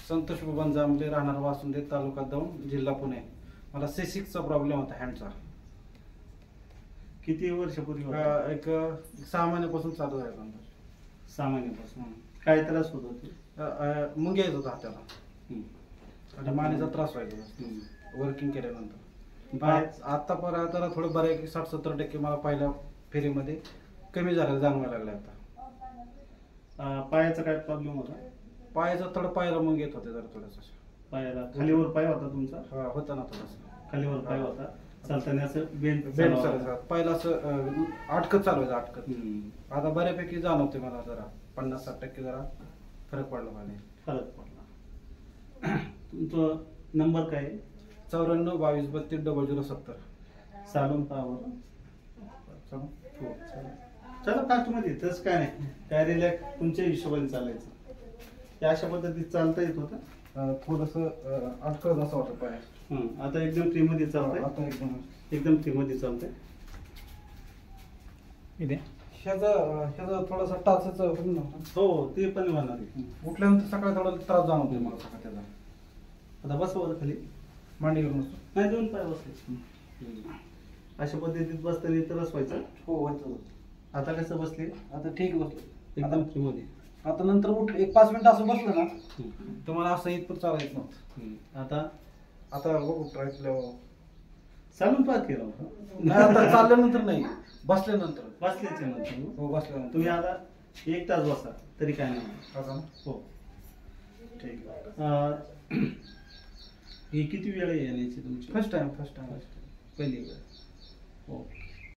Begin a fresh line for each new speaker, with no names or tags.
संतोष बबन जांभले, राहणार वासुंदे, तालुका दौंड, जिल्हा पुणे. मला C6चा प्रॉब्लेम होता हँडचा.
किती वर्षापूर्वी होता?
एक 6 महिन्यापासून चालू आहे.
6 महिन्यापासून. काय त्रास होत होते?
मुंग्या येत होता हाताला आणि मानेचा त्रास व्हायचा वर्किंग केल्यानंतर. आता परत जरा थोडं बरं आहे की 60-70% मला पहिल्या फेरीमध्ये कमी झालं जाणवायला लागलं. आता
पायाचा काय प्रॉब्लेम होता?
पायाचा थोडं पायाला मुंग येत होते जरा थोडंसं.
पायाला खालीवर पाय होता तुमचा?
होता ना थोडासा
खालीवर पाय होता. चालताना असं बेंड
पहिला असं अटकत चालवायचं अटकत. आता बऱ्यापैकी जाणवते मला जरा 50-60% जरा फरक पडला पाहिजे.
फरक पडला. तुमचं नंबर काय आहे?
94-22-32-0070.
चालून पाहावं. हो चला फास्ट मध्ये तसं काय नाही. काय रिलॅक्स तुमच्या हिशोबाने चालायचं. अशा पद्धतीत चालता येत होतं.
थोडंसं अडकत असं वाटत पाय.
आता एकदम फ्री मध्ये चालतंय.
आता
एकदम फ्री मध्ये चालतंय.
ह्याचा थोडासा टाचाचा होईल ना.
हो ते पण होणार आहे.
उठल्यानंतर सकाळी थोडा त्रास जाणवतो मला सकाळ त्याचा.
आता बसवर खाली
मांडीवर नसतो.
नाही 2 पाय बसले. अशा पद्धतीत बसताना त्रास व्हायचा?
हो व्हायचं.
आता कसं बसले?
आता ठीक बसलो
एकदम फ्री मध्ये.
आता नंतर उठ 1-5 मिनिटं असं बसलं ना तुम्हाला असं इथपर्यंत चालायचं नव्हतं.
आता
उठल्यावर
चालून पाहत केलं
नाही. आता चालल्यानंतर नाही, बसल्यानंतर.
बसल्याच्या नंतर.
हो बसल्यानंतर.
तुम्ही आता 1 तास बसा तरी काय नाही. हो
ठीक आहे.
ही किती वेळ आहे येण्याची तुमची?
फर्स्ट टाइम
पहिली वेळ. हो